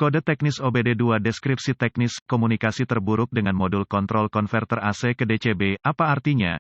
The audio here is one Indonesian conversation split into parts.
Kode teknis OBD2 Deskripsi teknis, komunikasi terburuk dengan modul kontrol konverter AC ke DCB, apa artinya?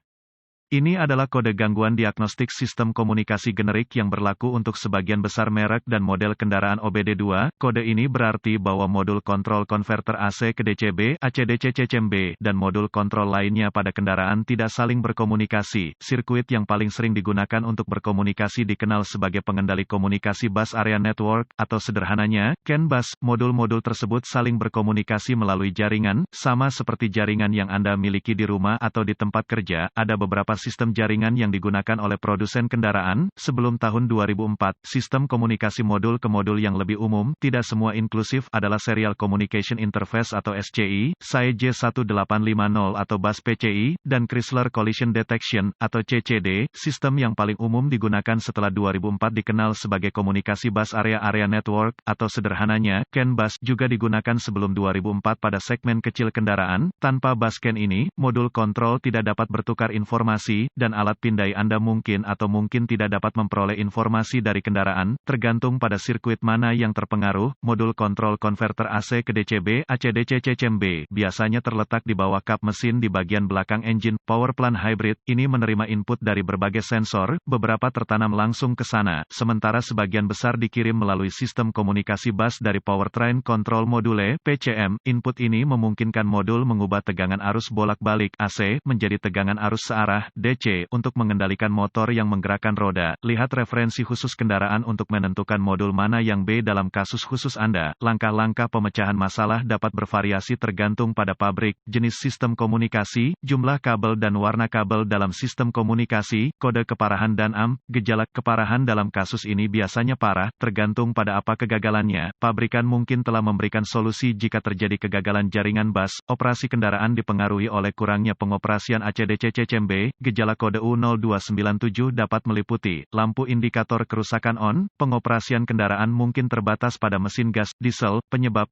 Ini adalah kode gangguan diagnostik sistem komunikasi generik yang berlaku untuk sebagian besar merek dan model kendaraan OBD2. Kode ini berarti bahwa modul kontrol konverter AC ke DCB, ACDC-CCMB, dan modul kontrol lainnya pada kendaraan tidak saling berkomunikasi. Sirkuit yang paling sering digunakan untuk berkomunikasi dikenal sebagai pengendali komunikasi bus area network, atau sederhananya, CAN bus. Modul-modul tersebut saling berkomunikasi melalui jaringan, sama seperti jaringan yang Anda miliki di rumah atau di tempat kerja. Ada beberapa sistem jaringan yang digunakan oleh produsen kendaraan. Sebelum tahun 2004, sistem komunikasi modul ke modul yang lebih umum, tidak semua inklusif, adalah Serial Communication Interface atau SCI, SAE J1850 atau bus PCI, dan Chrysler Collision Detection, atau CCD. Sistem yang paling umum digunakan setelah 2004 dikenal sebagai komunikasi bus area network, atau sederhananya, CAN bus, juga digunakan sebelum 2004 pada segmen kecil kendaraan. Tanpa bus CAN ini, modul kontrol tidak dapat bertukar informasi, dan alat pindai Anda mungkin atau mungkin tidak dapat memperoleh informasi dari kendaraan, tergantung pada sirkuit mana yang terpengaruh. Modul kontrol konverter AC ke DCB, ACDC-CCMB, biasanya terletak di bawah kap mesin di bagian belakang engine. Power plant hybrid, ini menerima input dari berbagai sensor, beberapa tertanam langsung ke sana, sementara sebagian besar dikirim melalui sistem komunikasi bus dari Powertrain Control Module, PCM. Input ini memungkinkan modul mengubah tegangan arus bolak-balik, AC, menjadi tegangan arus searah, DC, untuk mengendalikan motor yang menggerakkan roda. Lihat referensi khusus kendaraan untuk menentukan modul mana yang B dalam kasus khusus Anda. Langkah-langkah pemecahan masalah dapat bervariasi tergantung pada pabrik, jenis sistem komunikasi, jumlah kabel dan warna kabel dalam sistem komunikasi, kode keparahan dan gejala keparahan dalam kasus ini biasanya parah, tergantung pada apa kegagalannya. Pabrikan mungkin telah memberikan solusi jika terjadi kegagalan jaringan bus. Operasi kendaraan dipengaruhi oleh kurangnya pengoperasian ACDC-CCMB. Gejala kode U0297 dapat meliputi lampu indikator kerusakan on, pengoperasian kendaraan mungkin terbatas pada mesin gas, diesel.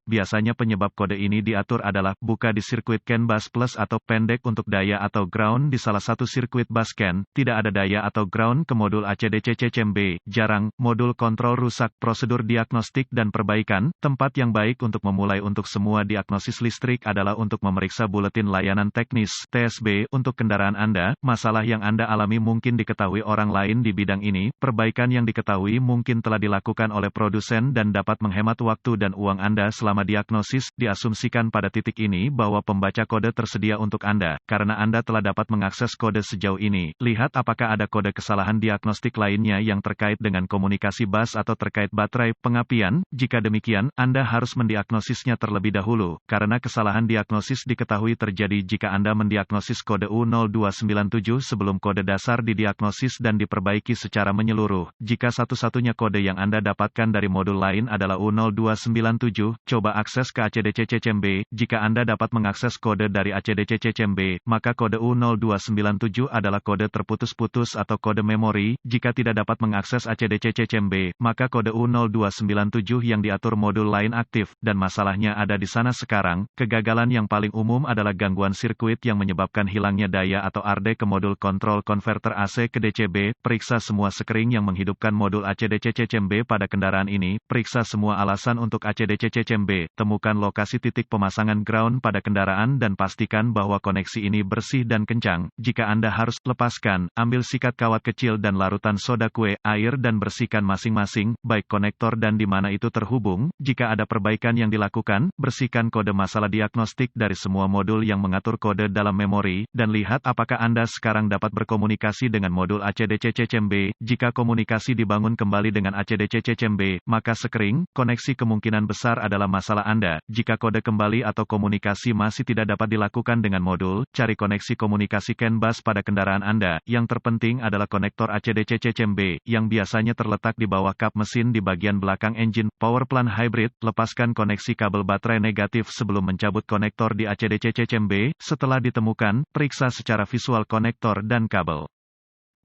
Biasanya penyebab kode ini diatur adalah buka di sirkuit CAN bus plus atau pendek untuk daya atau ground di salah satu sirkuit bus CAN, tidak ada daya atau ground ke modul ACDC-CCMB, jarang, modul kontrol rusak. Prosedur diagnostik dan perbaikan, tempat yang baik untuk memulai untuk semua diagnosis listrik adalah untuk memeriksa buletin layanan teknis, TSB, untuk kendaraan Anda. Masalah yang Anda alami mungkin diketahui orang lain di bidang ini. Perbaikan yang diketahui mungkin telah dilakukan oleh produsen dan dapat menghemat waktu dan uang Anda selama diagnosis. Diasumsikan pada titik ini bahwa pembaca kode tersedia untuk Anda. Karena Anda telah dapat mengakses kode sejauh ini, lihat apakah ada kode kesalahan diagnostik lainnya yang terkait dengan komunikasi bus atau terkait baterai pengapian. Jika demikian, Anda harus mendiagnosisnya terlebih dahulu, karena kesalahan diagnosis diketahui terjadi jika Anda mendiagnosis kode U0297 sebelum kode dasar didiagnosis dan diperbaiki secara menyeluruh. Jika satu-satunya kode yang Anda dapatkan dari modul lain adalah U0297, coba akses ke ACDC-CCMB. Jika Anda dapat mengakses kode dari ACDC-CCMB, maka kode U0297 adalah kode terputus-putus atau kode memori. Jika tidak dapat mengakses ACDC-CCMB, maka kode U0297 yang diatur modul lain aktif, dan masalahnya ada di sana sekarang. Kegagalan yang paling umum adalah gangguan sirkuit yang menyebabkan hilangnya daya atau arde ke modul kontrol konverter AC ke DCB. Periksa semua sekring yang menghidupkan modul ACDC-CCMB pada kendaraan ini. Periksa semua alasan untuk ACDC-CCMB. Temukan lokasi titik pemasangan ground pada kendaraan dan pastikan bahwa koneksi ini bersih dan kencang. Jika Anda harus lepaskan, ambil sikat kawat kecil dan larutan soda kue, air dan bersihkan masing-masing, baik konektor dan di mana itu terhubung. Jika ada perbaikan yang dilakukan, bersihkan kode masalah diagnostik dari semua modul yang mengatur kode dalam memori, dan lihat apakah Anda sekarang dapat berkomunikasi dengan modul ACDC-CCMB. Jika komunikasi dibangun kembali dengan ACDC-CCMB, maka sekring, koneksi kemungkinan besar adalah masalah Anda. Jika kode kembali atau komunikasi masih tidak dapat dilakukan dengan modul, cari koneksi komunikasi CAN bus pada kendaraan Anda. Yang terpenting adalah konektor ACDC-CCMB, yang biasanya terletak di bawah kap mesin di bagian belakang engine. Power plant hybrid, lepaskan koneksi kabel baterai negatif sebelum mencabut konektor di ACDC-CCMB. Setelah ditemukan, periksa secara visual konektor dan kabel.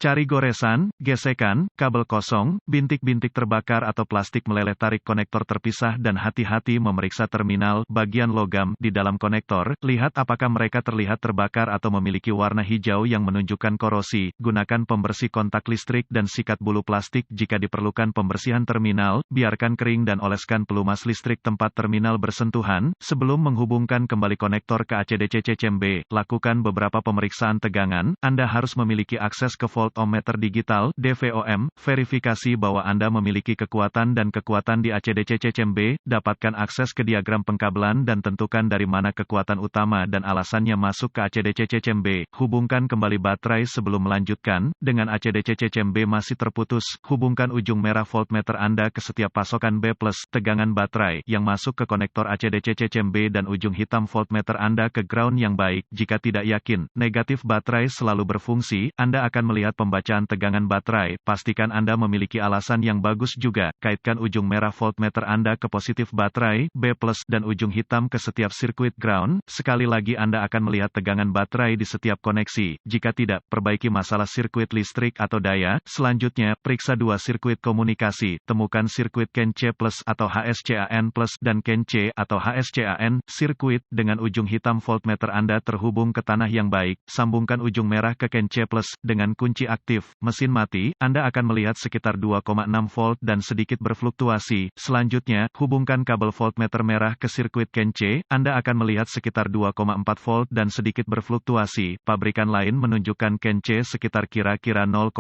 Cari goresan, gesekan, kabel kosong, bintik-bintik terbakar atau plastik meleleh, tarik konektor terpisah dan hati-hati memeriksa terminal, bagian logam, di dalam konektor, lihat apakah mereka terlihat terbakar atau memiliki warna hijau yang menunjukkan korosi, gunakan pembersih kontak listrik dan sikat bulu plastik jika diperlukan pembersihan terminal, biarkan kering dan oleskan pelumas listrik tempat terminal bersentuhan, sebelum menghubungkan kembali konektor ke ACDC-CCMB, lakukan beberapa pemeriksaan tegangan, Anda harus memiliki akses ke voltmeter digital, DVOM, verifikasi bahwa Anda memiliki kekuatan dan kekuatan di ACDC-CCMB, dapatkan akses ke diagram pengkabelan dan tentukan dari mana kekuatan utama dan alasannya masuk ke ACDC-CCMB, hubungkan kembali baterai sebelum melanjutkan, dengan ACDC-CCMB masih terputus, hubungkan ujung merah voltmeter Anda ke setiap pasokan B+, tegangan baterai, yang masuk ke konektor ACDC-CCMB dan ujung hitam voltmeter Anda ke ground yang baik, jika tidak yakin, negatif baterai selalu berfungsi, Anda akan melihat pembacaan tegangan baterai, pastikan Anda memiliki alasan yang bagus juga, kaitkan ujung merah voltmeter Anda ke positif baterai, B+, dan ujung hitam ke setiap sirkuit ground, sekali lagi Anda akan melihat tegangan baterai di setiap koneksi, jika tidak, perbaiki masalah sirkuit listrik atau daya, selanjutnya, periksa dua sirkuit komunikasi, temukan sirkuit CAN C+ atau HSCAN+, dan CAN C atau HSCAN, sirkuit, dengan ujung hitam voltmeter Anda terhubung ke tanah yang baik, sambungkan ujung merah ke CAN C+, dengan kunci aktif, mesin mati, Anda akan melihat sekitar 2,6 volt dan sedikit berfluktuasi. Selanjutnya, hubungkan kabel voltmeter merah ke sirkuit CAN C, Anda akan melihat sekitar 2,4 volt dan sedikit berfluktuasi. Pabrikan lain menunjukkan CAN C sekitar kira-kira 0,5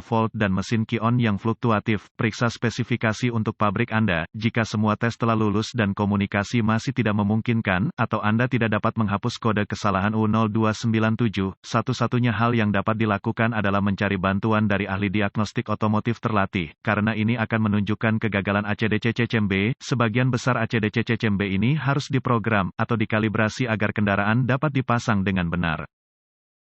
volt dan mesin Ki-on yang fluktuatif. Periksa spesifikasi untuk pabrik Anda. Jika semua tes telah lulus dan komunikasi masih tidak memungkinkan, atau Anda tidak dapat menghapus kode kesalahan U0297, satu-satunya hal yang dapat dilakukan adalah mencari bantuan dari ahli diagnostik otomotif terlatih, karena ini akan menunjukkan kegagalan ACDC-CCMB. Sebagian besar ACDC-CCMB ini harus diprogram atau dikalibrasi agar kendaraan dapat dipasang dengan benar.